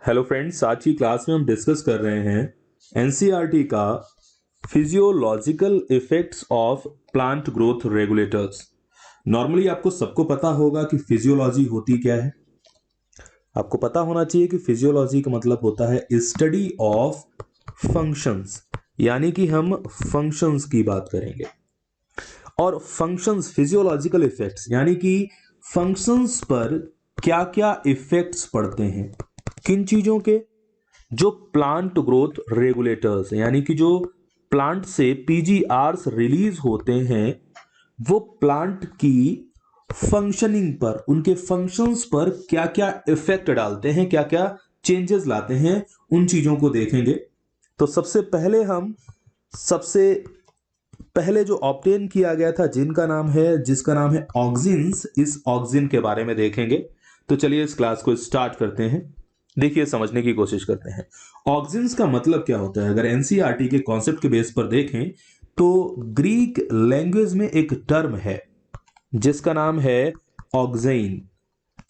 Hello friends, आज की class में हम डिस्कस कर रहे हैं एनसीईआरटी का physiological effects of plant growth regulators. Normally आपको सबको पता होगा कि फिजियोलॉजी होती क्या है। आपको पता होना चाहिए कि फिजियोलॉजी का मतलब होता है स्टडी ऑफ फंक्शंस, यानी कि हम फंक्शंस की बात करेंगे। और फंक्शंस, फिजियोलॉजिकल इफेक्ट्स यानी कि फंक्शंस पर क्या क्या इफेक्ट्स पड़ते हैं, किन चीजों के? जो प्लांट ग्रोथ रेगुलेटर्स यानी कि जो प्लांट से पीजीआरस रिलीज होते हैं, वो प्लांट की फंक्शनिंग पर, उनके फंक्शंस पर क्या क्या इफेक्ट डालते हैं, क्या क्या चेंजेस लाते हैं, उन चीजों को देखेंगे। तो सबसे पहले जो ऑब्टेन किया गया था, जिसका नाम है ऑक्सिन्स, इस ऑक्सिन के बारे में देखेंगे। तो चलिए इस क्लास को स्टार्ट करते हैं। देखिए, समझने की कोशिश करते हैं ऑक्सिन्स का मतलब क्या होता है। अगर एनसीईआरटी के कॉन्सेप्ट के बेस पर देखें तो ग्रीक लैंग्वेज में एक टर्म है जिसका नाम है ऑक्सेन,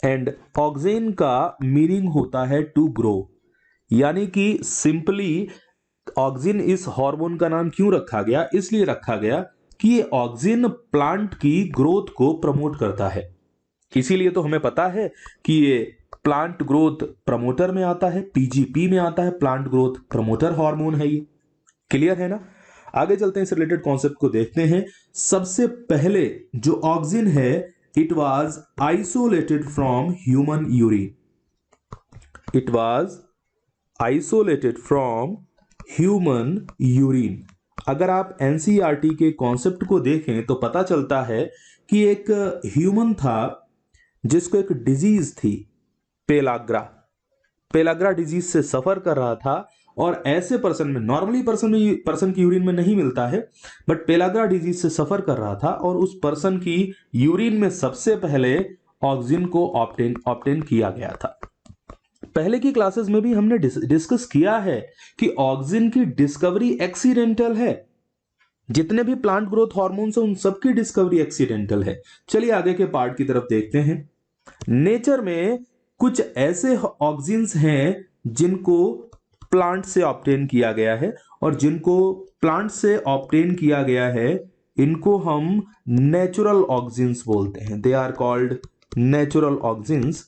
एंड ऑक्सेन का मीनिंग होता है टू ग्रो। यानी कि सिंपली ऑक्सिन इस हार्मोन का नाम क्यों रखा गया? इसलिए रखा गया कि ये ऑक्सिन प्लांट की ग्रोथ को प्रमोट करता है। इसीलिए तो हमें पता है कि ये प्लांट ग्रोथ प्रमोटर में आता है, पीजीपी में आता है, प्लांट ग्रोथ प्रमोटर हार्मोन है ये। क्लियर है ना? आगे चलते हैं, इस रिलेटेड कॉन्सेप्ट को देखते हैं। सबसे पहले जो ऑक्सिन है, it was isolated from human urine. It was isolated from human urine. अगर आप एनसीईआरटी के कॉन्सेप्ट को देखें तो पता चलता है कि एक ह्यूमन था जिसको एक डिजीज थी, पेलाग्रा। पेलाग्रा डिजीज से सफर कर रहा था, और ऐसे पर्सन में, नॉर्मली पर्सन की यूरिन में नहीं मिलता है, बट पेलाग्रा डिजीज से सफर कर रहा था, और उस पर्सन की यूरिन में सबसे पहले ऑक्सिन को ऑब्टेन किया गया था। पहले की क्लासेस में भी हमने डिस्कस किया है कि ऑक्सिन की डिस्कवरी एक्सीडेंटल है। जितने भी प्लांट ग्रोथ हार्मोन्स हैं उन सबकी डिस्कवरी एक्सीडेंटल है। चलिए आगे के पार्ट की तरफ देखते हैं। नेचर में कुछ ऐसे ऑक्सिन्स हैं जिनको प्लांट से ऑब्टेन किया गया है, और जिनको प्लांट से ऑब्टेन किया गया है इनको हम नेचुरल ऑक्सिन्स बोलते हैं। They are called natural auxins.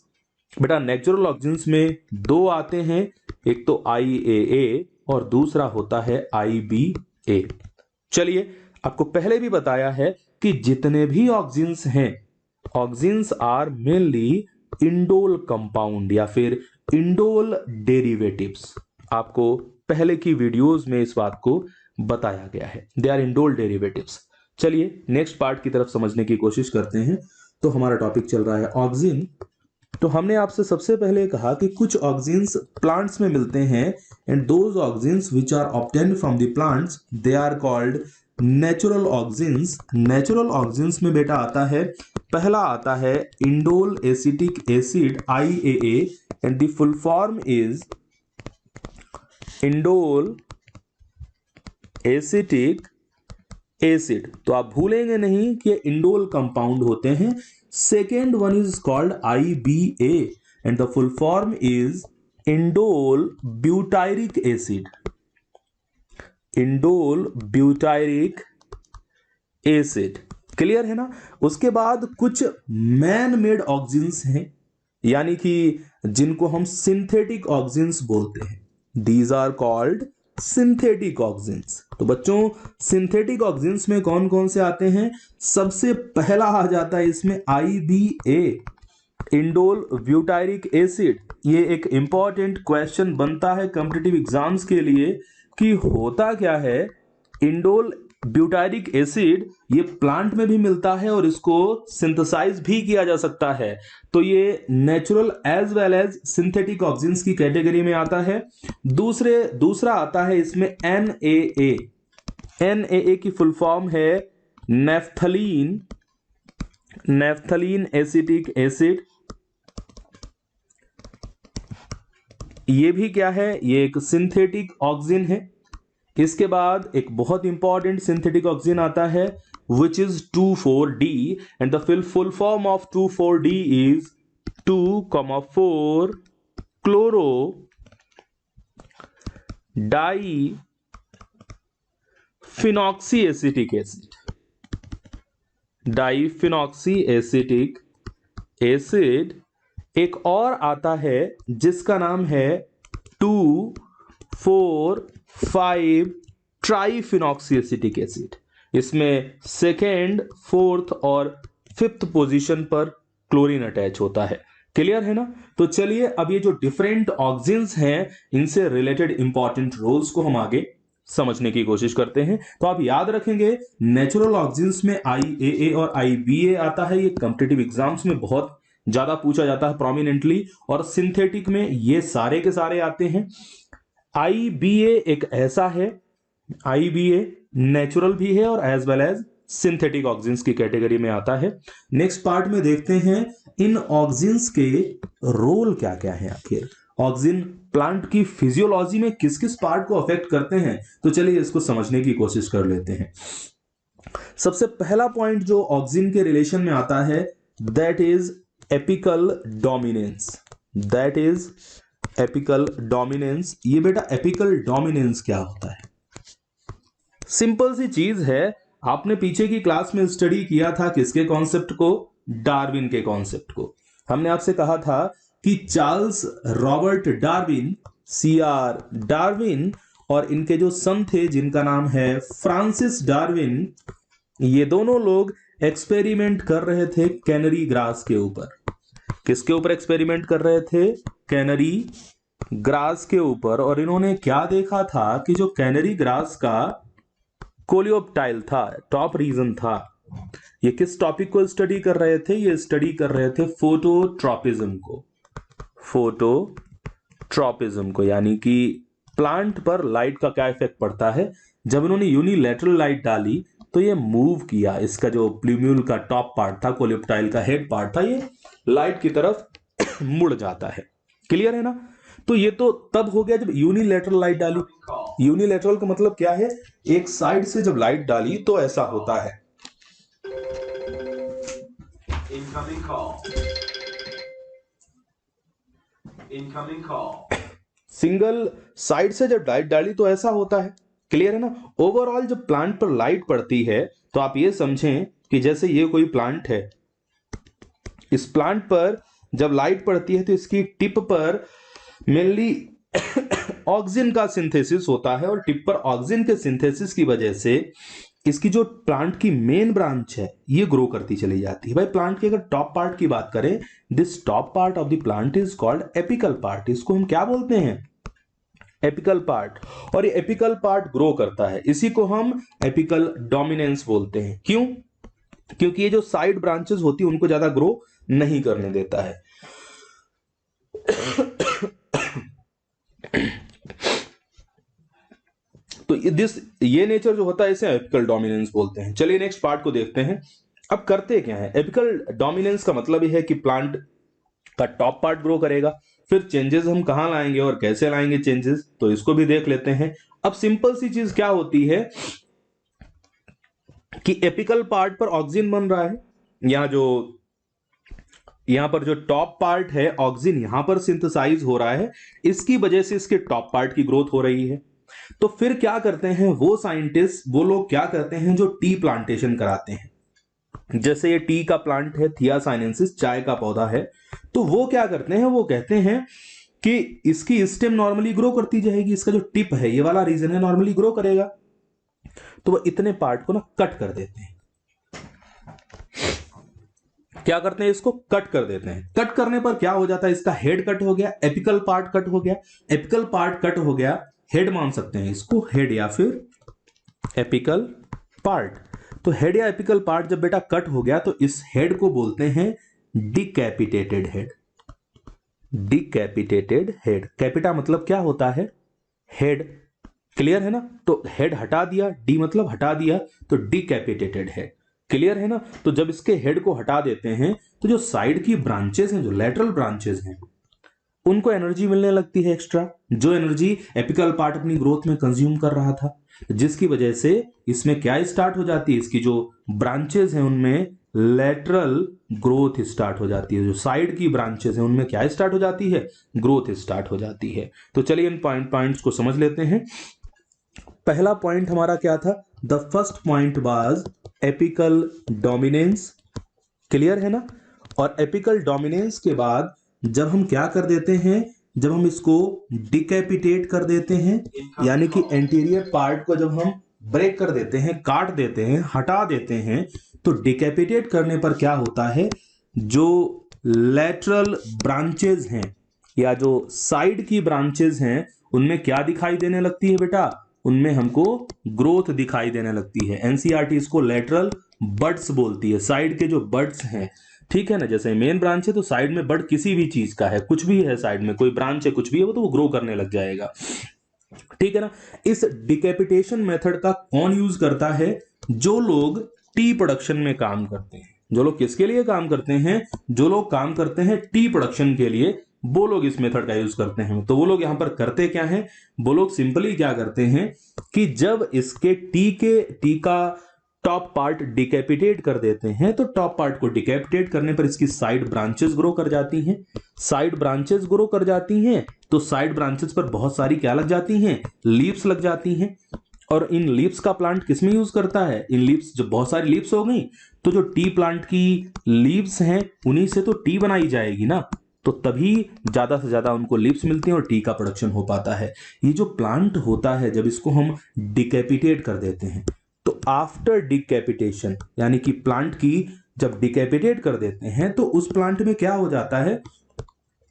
बेटा, नेचुरल ऑक्सिन्स में दो आते हैं, एक तो IAA और दूसरा होता है IBA। चलिए, आपको पहले भी बताया है कि जितने भी ऑक्सिन्स हैं, auxins are mainly indole compound या फिर इंडोल डेरिवेटिव्स। आपको पहले की वीडियोस में इस बात को बताया गया है, दे आर इंडोल डेरिवेटिव्स। चलिए नेक्स्ट पार्ट की तरफ समझने की कोशिश करते हैं। तो हमारा टॉपिक चल रहा है ऑक्सिन। तो हमने आपसे सबसे पहले कहा कि कुछ ऑक्सिन्स प्लांट्स में मिलते हैं, and those auxins which are obtained from the plants they are called natural auxins. Natural auxins में बेटा आता है, पहला आता है indole acetic acid IAA, and the full form is indole acetic acid. तो आप भूलेंगे नहीं कि इंडोल कंपाउंड होते हैं। Second one is called IBA, and the full form is indole butyric acid. Indole butyric acid. Clear है ना? उसके बाद कुछ मैन मेड ऑक्सिन्स हैं, यानी कि जिनको हम सिंथेटिक ऑक्सिन्स बोलते हैं। These are called synthetic auxins. तो बच्चों, सिंथेटिक ऑक्सिन्स में कौन कौन से आते हैं? सबसे पहला आ जाता है इसमें IBA, इंडोल ब्यूटायरिक एसिड। ये एक इंपॉर्टेंट क्वेश्चन बनता है कॉम्पिटिटिव एग्जाम्स के लिए कि होता क्या है। इंडोल ब्यूटायरिक एसिड ये प्लांट में भी मिलता है और इसको सिंथेसाइज भी किया जा सकता है। तो ये natural as well as synthetic auxins की कैटेगरी में आता है। दूसरा आता है इसमें NAA। NAA की फुल फॉर्म है नेफ्थलीन एसिटिक एसिड। ये भी क्या है? ये एक सिंथेटिक ऑक्सिन है। इसके बाद एक बहुत इंपॉर्टेंट सिंथेटिक ऑक्सिन आता है which is 2,4-D, and the full form of 2,4-D is 2,4 chloro di phenoxy acetic acid, di phenoxy acetic acid. एक और आता है जिसका नाम है 2,4,5 ट्राईफिनॉक्सी एसिटिक एसिड। इसमें सेकेंड, फोर्थ और फिफ्थ पोजीशन पर क्लोरीन अटैच होता है। क्लियर है ना? तो चलिए अब ये जो डिफरेंट ऑक्सीजन्स हैं इनसे रिलेटेड इंपॉर्टेंट रोल्स को हम आगे समझने की कोशिश करते हैं। तो आप याद रखेंगे नेचुरल ऑक्सीजन्स में IAA और IBA आता है। ये कॉम्पिटिटिव एग्जाम्स में बहुत ज्यादा पूछा जाता है प्रोमिनेंटली, और सिंथेटिक में ये सारे के सारे आते हैं। IBA एक ऐसा है, IBA नेचुरल भी है और as well as synthetic auxins की कैटेगरी में आता है। नेक्स्ट पार्ट में देखते हैं इन ऑक्सीजन्स के रोल क्या क्या है। आखिर ऑक्सीजन प्लांट की फिजियोलॉजी में किस किस पार्ट को अफेक्ट करते हैं, तो चलिए इसको समझने की कोशिश कर लेते हैं। सबसे पहला पॉइंट जो ऑक्सीजन के रिलेशन में आता है that is apical dominance. That is apical dominance. ये बेटा एपिकल डोमिनेंस क्या होता है? सिंपल सी चीज है, आपने पीछे की क्लास में स्टडी किया था किसके कॉन्सेप्ट को? डार्विन के कॉन्सेप्ट को। हमने आपसे कहा था कि Charles Robert Darwin, CR Darwin, और इनके जो सन थे जिनका नाम है फ्रांसिस डार्विन, ये दोनों लोग एक्सपेरिमेंट कर रहे थे कैनरी ग्रास के ऊपर। किसके ऊपर एक्सपेरिमेंट कर रहे थे? कैनरी ग्रास के ऊपर। और इन्होंने क्या देखा था कि जो कैनरी ग्रास का कोलियोप्टाइल था, टॉप रीजन था, ये किस टॉपिक को स्टडी कर रहे थे? ये स्टडी कर रहे थे फोटोट्रॉपिज्म को। फोटोट्रॉपिज्म को यानी कि प्लांट पर लाइट का क्या इफेक्ट पड़ता है। जब इन्होंने यूनिलैटरल लाइट डाली तो ये मूव किया, इसका जो प्लूम्यूल का टॉप पार्ट था, कोलियोप्टाइल का हेड पार्ट था, ये लाइट की तरफ मुड़ जाता है। क्लियर है ना? तो ये तो तब हो गया जब यूनिलैटरल लाइट डाली। यूनिलैटरल का मतलब क्या है? एक साइड से जब लाइट डाली तो ऐसा होता है। Incoming call. सिंगल साइड से जब लाइट डाली तो ऐसा होता है। क्लियर है ना? ओवरऑल जब प्लांट पर लाइट पड़ती है तो आप ये समझें कि जैसे ये कोई प्लांट है, इस प्लांट पर जब लाइट पड़ती है तो इसकी टिप पर मेनली ऑक्सीजन का सिंथेसिस होता है, और टिप पर ऑक्सीजन के सिंथेसिस की वजह से इसकी जो प्लांट की मेन ब्रांच है ये ग्रो करती चली जाती है। भाई प्लांट की अगर टॉप पार्ट की बात करें, this top part of the plant is called apical part. इसको हम क्या बोलते हैं? Apical part. और ये एपिकल पार्ट ग्रो करता है, इसी को हम एपिकल डोमिनेंस बोलते हैं। क्यों? क्योंकि ये जो साइड ब्रांचेस होती है उनको ज्यादा ग्रो नहीं करने देता है। तो ये नेचर जो होता है इसे एपिकल डोमिनेंस बोलते हैं। चलिए नेक्स्ट पार्ट को देखते हैं। अब करते क्या है? एपिकल डोमिनेंस का मतलब यह है कि प्लांट का टॉप पार्ट ग्रो करेगा। फिर चेंजेस हम कहां लाएंगे और कैसे लाएंगे चेंजेस, तो इसको भी देख लेते हैं। अब सिंपल सी चीज क्या होती है कि एपिकल पार्ट पर ऑक्सीजन बन रहा है, यहां पर जो टॉप पार्ट है ऑक्सीजन यहां पर सिंथेसाइज हो रहा है, इसकी वजह से इसके टॉप पार्ट की ग्रोथ हो रही है। तो फिर क्या करते हैं वो साइंटिस्ट, वो लोग क्या करते हैं जो टी प्लांटेशन कराते हैं। जैसे ये टी का प्लांट है, थियासाइनेंसिस, चाय का पौधा है, तो वो क्या करते हैं, वो कहते हैं कि इसकी स्टेम नॉर्मली ग्रो करती जाएगी, इसका जो टिप है ये वाला रीजन है नॉर्मली ग्रो करेगा, तो वो इतने पार्ट को ना कट कर देते हैं। क्या करते हैं? इसको कट कर देते हैं। कट करने पर क्या हो जाता है? इसका हेड कट हो गया, एपिकल पार्ट कट हो गया। एपिकल पार्ट कट हो गया, हेड मान सकते हैं इसको, हेड या फिर एपिकल पार्ट। तो हेड या एपिकल पार्ट जब बेटा कट हो गया तो इस हेड को बोलते हैं decapitated head. Decapitated head. Capita मतलब क्या होता है? हेड। क्लियर है ना? तो हेड हटा दिया, डी मतलब हटा दिया, तो डिकैपिटेटेड हेड। क्लियर है ना? तो जब इसके हेड को हटा देते हैं तो जो साइड की ब्रांचेस हैं, जो लेटरल ब्रांचेस हैं, उनको एनर्जी मिलने लगती है एक्स्ट्रा, जो एनर्जी एपिकल पार्ट अपनी ग्रोथ में कंज्यूम कर रहा था, जिसकी वजह से इसमें क्या स्टार्ट हो जाती है, इसकी जो ब्रांचेस हैं उनमें लेटरल ग्रोथ स्टार्ट हो जाती है। जो साइड की ब्रांचेस हैं उनमें क्या स्टार्ट हो जाती है, ग्रोथ स्टार्ट हो जाती है। तो चलिए इन पॉइंट्स को समझ लेते हैं। पहला पॉइंट हमारा क्या था, the first point was apical dominance, clear है ना। और एपिकल डोमिनेंस के बाद जब हम क्या कर देते हैं, जब हम इसको डिकैपिटेट कर देते हैं, यानी कि एंटीरियर पार्ट को जब हम ब्रेक कर देते हैं, काट देते हैं, हटा देते हैं, तो डिकैपिटेट करने पर क्या होता है, जो लेटरल ब्रांचेज हैं या जो साइड की ब्रांचेज हैं उनमें क्या दिखाई देने लगती है बेटा, उनमें हमको ग्रोथ दिखाई देने लगती है। एनसीईआरटी इसको लेटरल बड्स बोलती है, साइड के जो बड्स हैं, ठीक है ना। जैसे मेन ब्रांच है तो साइड में बड किसी भी चीज का है, कुछ भी है साइड में, कोई ब्रांच है कुछ भी है, वो तो वो ग्रो करने लग जाएगा, ठीक है ना। इस डिकैपिटेशन मेथड का कौन यूज करता है, जो लोग टी प्रोडक्शन में काम करते हैं। जो लोग किसके लिए काम करते हैं, जो लोग काम करते हैं टी प्रोडक्शन के लिए, वो लोग इस मेथड का यूज करते हैं। तो वो लोग यहां पर करते क्या हैं, वो लोग सिंपली क्या करते हैं कि जब इसके टी का टॉप पार्ट डिकैपिटेट कर देते हैं, तो टॉप पार्ट को डिकैपिटेट करने पर इसकी साइड ब्रांचेस ग्रो कर जाती हैं। साइड ब्रांचेस ग्रो कर जाती हैं तो साइड ब्रांचेस पर बहुत सारी क्या लग जाती हैं, लीव्स लग जाती हैं। और इन लीव्स का प्लांट किसमें यूज करता है, इन लीव्स, जब बहुत सारी लीव्स हो गई तो जो टी प्लांट की लीव्स हैं उन्हीं से तो टी बनाई जाएगी ना, तो तभी ज्यादा से ज्यादा उनको लीव्स मिलती हैं और टी का प्रोडक्शन हो पाता है। ये जो प्लांट होता है जब इसको हम डिकैपिटेट कर देते हैं, तो आफ्टर डिकैपिटेशन, यानी कि प्लांट की जब डिकैपिटेट कर देते हैं तो उस प्लांट में क्या हो जाता है,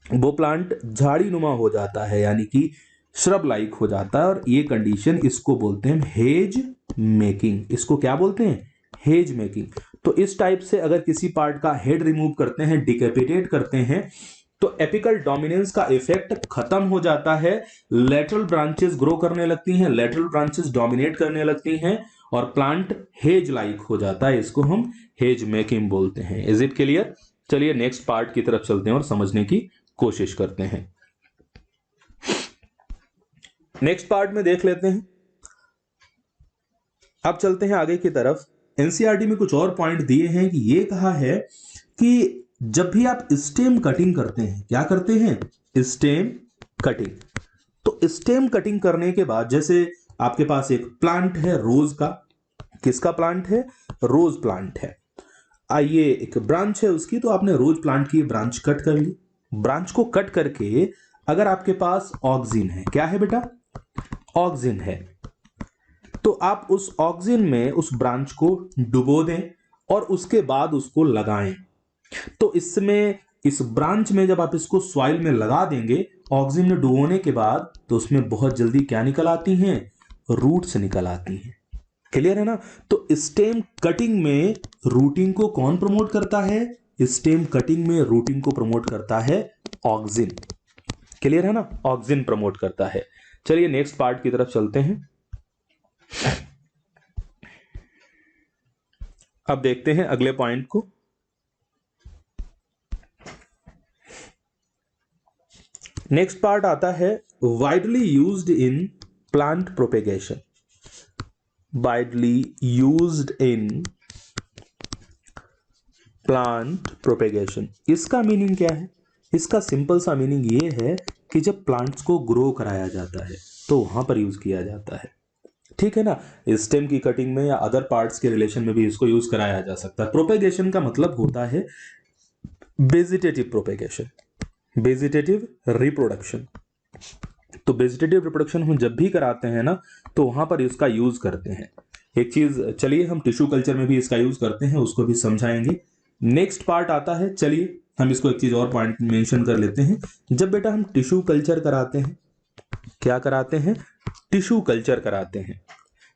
वो प्लांट झाड़ी नुमा हो जाता है, यानी कि श्रब लाइक हो जाता है। और ये कंडीशन, इसको बोलते हैं हेज मेकिंग। इसको क्या बोलते हैं, हेज मेकिंग। तो इस टाइप से अगर किसी पार्ट का हेड रिमूव करते हैं, डिकैपिटेट करते हैं, तो एपिकल डोमिनेंस का इफेक्ट खत्म हो जाता है, लेटरल ब्रांचेस ग्रो करने लगती हैं, लेटरल ब्रांचेस डोमिनेट करने लगती हैं और प्लांट हेज लाइक हो जाता है। इसको हम हेज मेकिंग बोलते हैं। Is it clear. चलिए नेक्स्ट पार्ट की तरफ चलते हैं और समझने की कोशिश करते हैं। नेक्स्ट पार्ट में देख लेते हैं। अब चलते हैं आगे की तरफ। एनसीईआरटी में कुछ और पॉइंट दिए हैं कि ये कहा है कि जब भी आप स्टेम कटिंग करते हैं, क्या करते हैं, स्टेम कटिंग। तो स्टेम कटिंग करने के बाद, जैसे आपके पास एक प्लांट है रोज का, किसका प्लांट है, रोज प्लांट है। आइए एक ब्रांच है उसकी, तो आपने रोज प्लांट की ब्रांच कट कर ली। ब्रांच को कट करके अगर आपके पास ऑक्सिन है, क्या है बेटा, ऑक्सिन है, तो आप उस ऑक्सिन में उस ब्रांच को डुबो दें और उसके बाद उसको लगाएं। तो इसमें, इस ब्रांच में जब आप इसको सॉइल में लगा देंगे ऑक्सिन में डुबोने के बाद, तो उसमें बहुत जल्दी क्या निकल आती हैं, रूट्स निकल आती हैं। क्लियर है ना। तो स्टेम कटिंग में रूटिंग को कौन प्रमोट करता है, स्टेम कटिंग में रूटिंग को प्रमोट करता है ऑक्सिन। क्लियर है ना, ऑक्सिन प्रमोट करता है। चलिए नेक्स्ट पार्ट की तरफ चलते हैं। अब देखते हैं अगले पॉइंट को। नेक्स्ट पार्ट आता है widely used in plant propagation. Widely used in plant propagation, इसका मीनिंग क्या है, इसका सिंपल सा मीनिंग ये है कि जब प्लांट्स को ग्रो कराया जाता है तो वहां पर यूज किया जाता है, ठीक है ना। स्टेम की कटिंग में या अदर पार्ट्स के रिलेशन में भी इसको यूज कराया जा सकता है। प्रोपेगेशन का मतलब होता है वेजिटेटिव प्रोपेगेशन, वेजिटेटिव रिप्रोडक्शन। तो वेजिटेटिव रिप्रोडक्शन हम जब भी कराते हैं ना, तो वहां पर इसका यूज करते हैं। एक चीज, चलिए हम टिश्यू कल्चर में भी इसका यूज करते हैं, उसको भी समझाएंगे। नेक्स्ट पार्ट आता है, चलिए हम इसको एक चीज और पॉइंट मेंशन कर लेते हैं। जब बेटा हम टिश्यू कल्चर कराते हैं, क्या कराते हैं, टिश्यू कल्चर कराते हैं।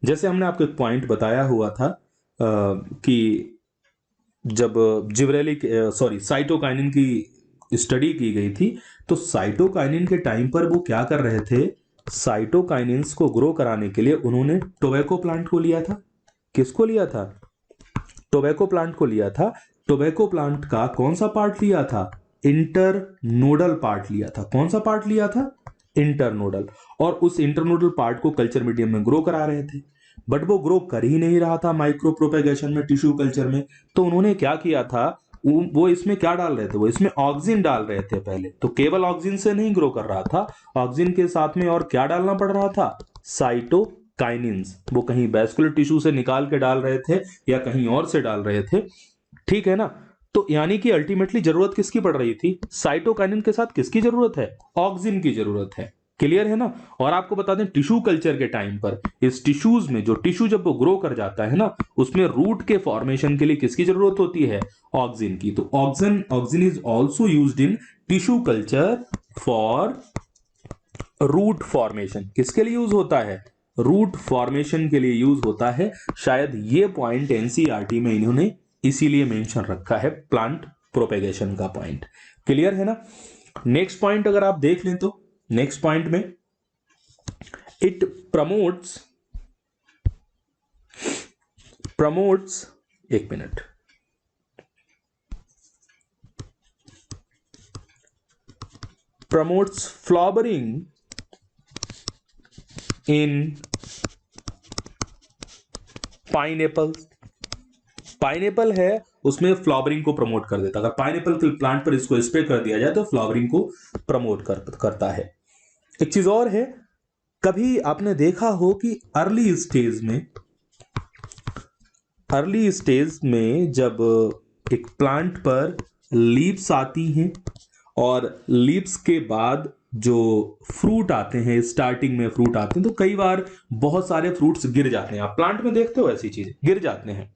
जैसे हमने आपको एक पॉइंट बताया हुआ था कि जब जिबरेलिक साइटोकाइनिन की स्टडी की गई थी, तो साइटोकाइनिन के टाइम पर वो क्या कर रहे थे, साइटोकाइनिन्स को ग्रो कराने के लिए उन्होंने टोबैको प्लांट को लिया था। किसको लिया था, टोबैको प्लांट को लिया था। टोबैको प्लांट का कौन सा पार्ट लिया था, इंटरनोडल पार्ट लिया था। कौन सा पार्ट लिया था, इंटरनोडल। और उस इंटरनोडल पार्ट को कल्चर मीडियम में ग्रो करा रहे थे। बट वो ग्रो कर ही नहीं रहा था माइक्रो प्रोपेगेशन में, टिश्यू कल्चर में। तो उन्होंने क्या किया था, वो इसमें क्या डाल रहे थे, वो इसमें ऑक्सिन डाल रहे थे पहले। तो केवल ऑक्सिन से नहीं ग्रो कर रहा था, ऑक्सिन के साथ में और क्या डालना पड़ रहा था, साइटोकाइनिन्स। वो कहीं वैस्कुलर टिश्यू से निकाल के डाल रहे थे या कहीं और से डाल रहे थे, ठीक है ना। तो यानी कि अल्टीमेटली जरूरत किसकी पड़ रही थी, साइटोकाइनिन के साथ किसकी जरूरत है, ऑक्सिन की जरूरत है। क्लियर है ना। और आपको बता दें टिश्यू कल्चर के टाइम पर इस टिश्यूज में, जो टिश्यू जब वो ग्रो कर जाता है ना, उसमें रूट के फॉर्मेशन के लिए किसकी जरूरत होती है, ऑक्सिन की। तो auxin is also used in tissue culture for root formation. किसके लिए यूज होता है, रूट फॉर्मेशन के लिए यूज होता है। शायद ये पॉइंट एनसीईआरटी में इन्होंने इसीलिए मेंशन रखा है, प्लांट प्रोपेगेशन का पॉइंट। क्लियर है ना। नेक्स्ट पॉइंट अगर आप देख लें तो नेक्स्ट पॉइंट में इट प्रमोट्स एक मिनट, प्रमोट्स फ्लावरिंग इन पाइनएप्पल। पाइनएप्पल है उसमें फ्लावरिंग को प्रमोट कर देता है। अगर पाइनएप्पल के प्लांट पर इसको स्प्रे कर दिया जाए तो फ्लावरिंग को प्रमोट करता है। एक चीज और है, कभी आपने देखा हो कि अर्ली स्टेज में जब एक प्लांट पर लीव्स आती हैं और लीव्स के बाद जो फ्रूट आते हैं, स्टार्टिंग में फ्रूट आते हैं, तो कई बार बहुत सारे फ्रूट्स गिर जाते हैं। आप प्लांट में देखते हो ऐसी चीजें, गिर जाते हैं,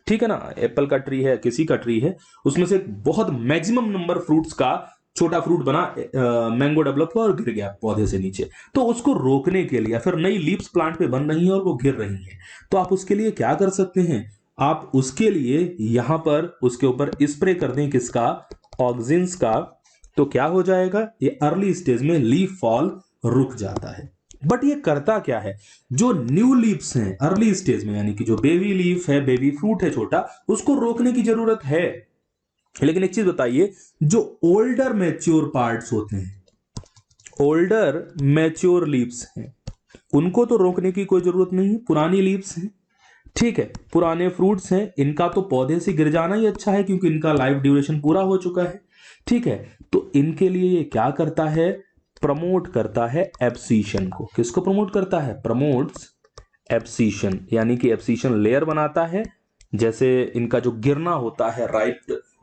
ठीक है ना। एप्पल का ट्री है, किसी का ट्री है, उसमें से बहुत मैक्सिमम नंबर फ्रूट्स का छोटा फ्रूट बना, मैंगो डेवलप हुआ और गिर गया पौधे से नीचे। तो उसको रोकने के लिए, फिर नई लीव्स प्लांट पे बन रही हैं और वो गिर रही हैं, तो आप उसके लिए क्या कर सकते हैं, आप उसके लिए यहां पर उसके ऊपर स्प्रे कर दें, किसका, ऑक्सिन्स का। तो क्या हो जाएगा, ये अर्ली स्टेज में लीफ फॉल रुक जाता है। बट ये करता क्या है, जो न्यू लीव्स हैं अर्ली स्टेज में, यानी कि जो बेबी लीफ है, बेबी फ्रूट है छोटा, उसको रोकने की जरूरत है। लेकिन एक चीज बताइए, जो ओल्डर मैच्योर पार्ट्स होते हैं, ओल्डर मैच्योर लीव्स हैं, उनको तो रोकने की कोई जरूरत नहीं है। पुरानी लीव्स हैं, ठीक है, पुराने फ्रूट्स हैं, इनका तो पौधे से गिर जाना ही अच्छा है क्योंकि इनका लाइफ ड्यूरेशन पूरा हो चुका है, ठीक है। तो इनके लिए ये क्या करता है, प्रमोट करता है एब्सीशन को। किसको प्रमोट करता है, प्रमोट्स एब्सीशन, यानी कि एब्सीशन लेयर बनाता है। जैसे इनका जो गिरना होता है राइप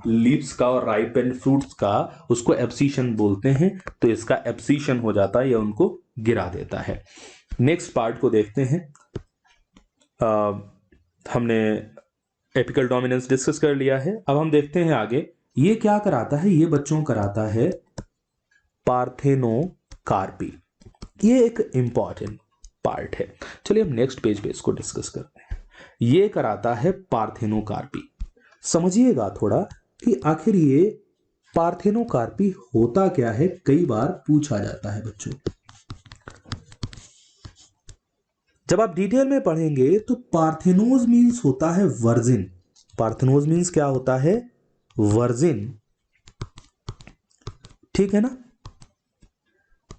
लीव्स का और राइप एंड फ्रूट्स का, उसको एब्सीशन बोलते हैं। तो इसका एब्सीशन हो जाता है या उनको गिरा देता है। नेक्स्ट पार्ट को देखते हैं। हमने एपिकल डोमिनेंस डिस्कस कर लिया है, अब हम देखते हैं आगे ये क्या कराता है। ये बच्चों कराता है पार्थेनोकार्पी। ये एक इंपॉर्टेंट पार्ट है। चलिए हम नेक्स्ट पेज पे इसको डिस्कस करते हैं। ये कराता है पार्थेनोकार्पी। समझिएगा थोड़ा कि आखिर ये पार्थेनोकार्पी होता क्या है, कई बार पूछा जाता है बच्चों। जब आप डिटेल में पढ़ेंगे तो पार्थेनोज मीन्स होता है वर्जिन। पार्थेनोज मीन्स क्या होता है, वर्जिन, ठीक है ना।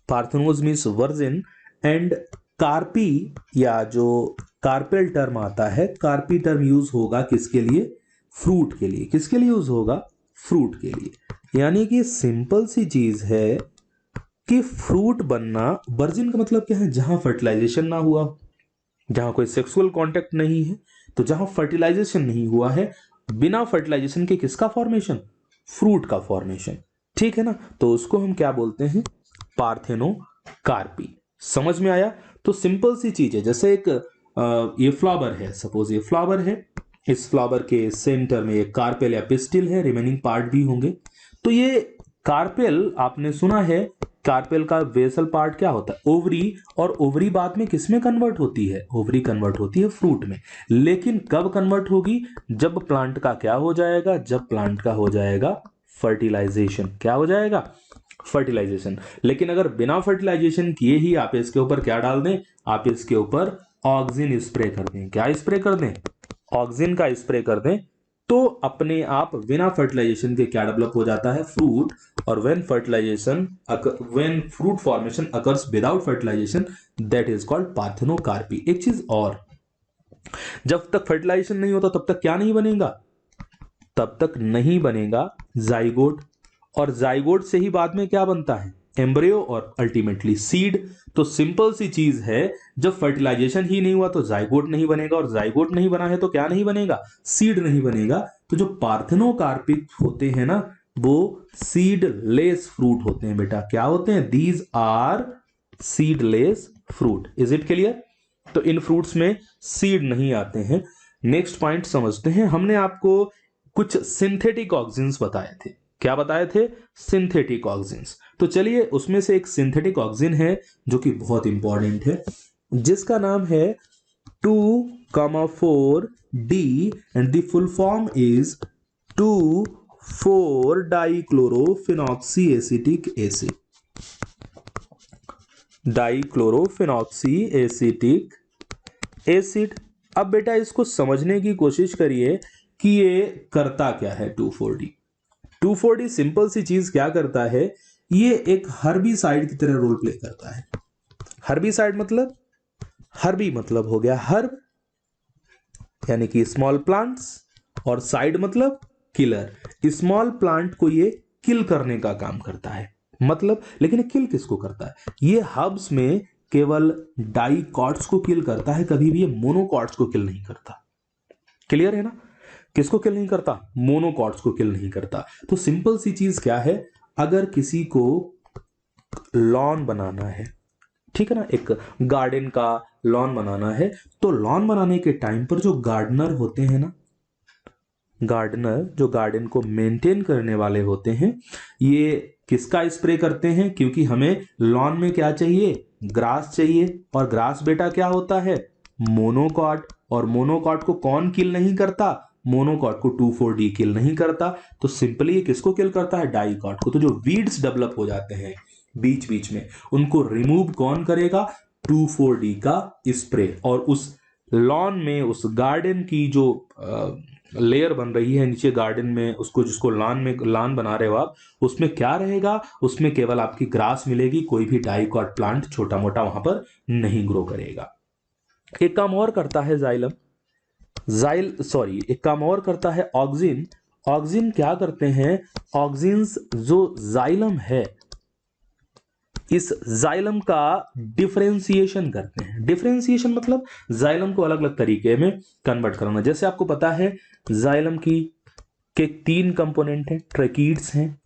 पार्थेनोज मीन्स वर्जिन एंड कार्पी, या जो कार्पेल टर्म आता है, कार्पी टर्म यूज होगा किसके लिए, फ्रूट के लिए। किसके लिए यूज होगा, फ्रूट के लिए। यानी कि सिंपल सी चीज है कि फ्रूट बनना, वर्जिन का मतलब क्या है, जहां फर्टिलाइजेशन ना हुआ, जहां कोई सेक्सुअल कांटेक्ट नहीं है, तो जहां फर्टिलाइजेशन नहीं हुआ है, बिना फर्टिलाइजेशन के किसका फॉर्मेशन, फ्रूट का फॉर्मेशन, ठीक है ना। तो उसको हम क्या बोलते हैं, पार्थेनोकार्पी। समझ में आया। तो सिंपल सी चीज है, जैसे एक ये फ्लावर है, सपोज ये फ्लावर है, इस फ्लावर के सेंटर में एक कार्पेल या पिस्टिल है, रिमेनिंग पार्ट भी होंगे। तो ये कार्पेल आपने सुना है, कार्पेल का बेसल पार्ट क्या होता है, ओवरी, और ओवरी बाद में किस में कन्वर्ट होती है, ओवरी कन्वर्ट होती है फ्रूट में। लेकिन कब कन्वर्ट होगी, जब प्लांट का क्या हो जाएगा, जब प्लांट का हो जाएगा फर्टिलाइजेशन। क्या हो जाएगा, फर्टिलाइजेशन। लेकिन अगर बिना फर्टिलाइजेशन किए ही आप इसके ऊपर क्या डाल दें, आप इसके ऊपर ऑक्सिन स्प्रे कर दें। क्या स्प्रे कर दें, ऑक्सिन का स्प्रे कर दें, तो अपने आप बिना फर्टिलाइजेशन के क्या डेवलप हो जाता है, फ्रूट। और when fruit formation occurs without fertilization, that is called parthenocarpy. एक चीज और, जब तक फर्टिलाइजेशन नहीं होता तब तक क्या नहीं बनेगा, तब तक नहीं बनेगा जाइगोट, और जाइगोट से ही बाद में क्या बनता है, एम्ब्रियो और अल्टीमेटली सीड। तो सिंपल सी चीज है, जब फर्टिलाइजेशन ही नहीं हुआ तो जाइगोट नहीं बनेगा, और जाइगोट नहीं बना है तो क्या नहीं बनेगा, सीड नहीं बनेगा। तो जो पार्थेनोकार्पिक होते हैं ना, वो सीडलेस फ्रूट होते हैं बेटा। क्या होते हैं, these are seedless fruit. Is it clear? तो इन फ्रूट्स में सीड नहीं आते हैं। नेक्स्ट पॉइंट समझते हैं। हमने आपको कुछ सिंथेटिक ऑक्सिन्स बताए थे। क्या बताए थे, सिंथेटिक ऑक्सिन्स। तो चलिए उसमें से एक सिंथेटिक ऑक्सिन है जो कि बहुत इंपॉर्टेंट है, जिसका नाम है 2,4-D and the full form is two four dichlorophenoxyacetic acid. Dichlorophenoxyacetic acid. अब बेटा इसको समझने की कोशिश करिए कि ये करता क्या है 2,4-D। 2,4-D सिंपल सी चीज क्या करता है, ये एक हर्बिसाइड की तरह रोल प्ले करता है। हर्बिसाइड मतलब, हर्बी मतलब हो गया हर्ब, यानी कि स्मॉल प्लांट्स, और साइड मतलब किलर। स्मॉल प्लांट को ये किल करने का काम करता है। मतलब, लेकिन किल किसको करता है, ये हर्ब्स में केवल डाइकॉट्स को किल करता है, कभी भी ये मोनोकॉट्स को किल नहीं करता। क्लियर है ना? किसको किल नहीं करता, मोनोकॉट्स को किल नहीं करता। तो सिंपल सी चीज क्या है, अगर किसी को लॉन बनाना है, ठीक है ना, एक गार्डन का लॉन बनाना है, तो लॉन बनाने के टाइम पर जो गार्डनर होते हैं ना, गार्डनर जो गार्डन को मेंटेन करने वाले होते हैं, ये किसका स्प्रे करते हैं, क्योंकि हमें लॉन में क्या चाहिए, ग्रास चाहिए, और ग्रास बेटा क्या होता है, मोनोकॉट, और मोनोकॉट को कौन किल नहीं करता, मोनोकॉट को 2,4-D किल नहीं करता। तो सिंपली ये किसको किल करता है, डाइकॉट को। तो जो वीड्स डेवलप हो जाते हैं बीच बीच में, उनको रिमूव कौन करेगा, 2,4-D का स्प्रे। और उस लॉन में, उस गार्डन की जो लेयर बन रही है नीचे गार्डन में, उसको जिसको लॉन बना रहे हो आप, उसमें क्या रहेगा, उसमें केवल आपकी ग्रास मिलेगी, कोई भी डाइकॉट प्लांट छोटा मोटा वहां पर नहीं ग्रो करेगा। एक काम और करता है जाइलम, एक काम और करता है ऑक्सिन। ऑक्सिन क्या करते हैं, ऑक्सिन्स जो जाइलम है, इस जाइलम का डिफरेंशिएशन करते हैं। डिफरेंशिएशन मतलब जाइलम को अलग अलग तरीके में कन्वर्ट करना। जैसे आपको पता है जाइलम के 3 कंपोनेंट हैं, ट्रैकीड्स हैं,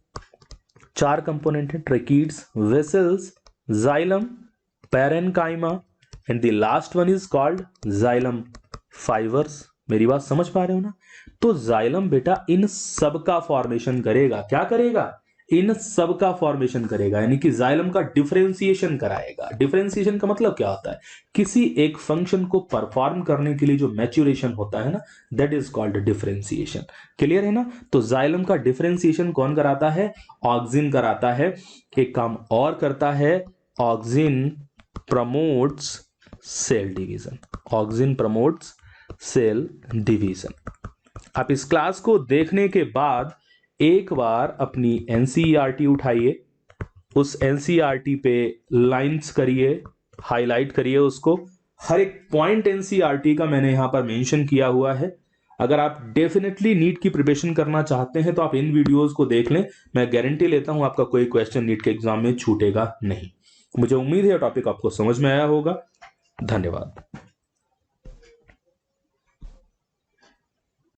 4 कंपोनेंट हैं, tracheids, vessels, xylem, parenchyma, and the last one is called xylem fibres. मेरी बात समझ पा रहे हो ना? तो जाइलम बेटा इन सब का फॉर्मेशन करेगा। क्या करेगा, इन सब का फॉर्मेशन करेगा, यानी कि जाइलम का डिफरेंशिएशन कराएगा। डिफरेंशिएशन का मतलब क्या होता है, किसी एक फंक्शन को परफॉर्म करने के लिए जो मैच्योरेशन होता है ना, that is called differentiation. Clear है ना? तो जाइलम का डिफरेंशिएशन कौन कराता है, ऑक्सिन कराता है। एक काम और करता है, auxin promotes cell division. Auxin promotes cell division. आप इस क्लास को देखने के बाद एक बार अपनी एनसीईआरटी उठाइए, उस एनसीईआरटी पे लाइंस करिए, हाईलाइट करिए उसको। हर एक पॉइंट एनसीईआरटी का मैंने यहां पर मेंशन किया हुआ है। अगर आप डेफिनेटली नीट की प्रिपरेशन करना चाहते हैं तो आप इन वीडियोस को देख लें। मैं गारंटी लेता हूं आपका कोई क्वेश्चन नीट के एग्जाम में छूटेगा नहीं। मुझे उम्मीद है टॉपिक आपको समझ में आया होगा। धन्यवाद।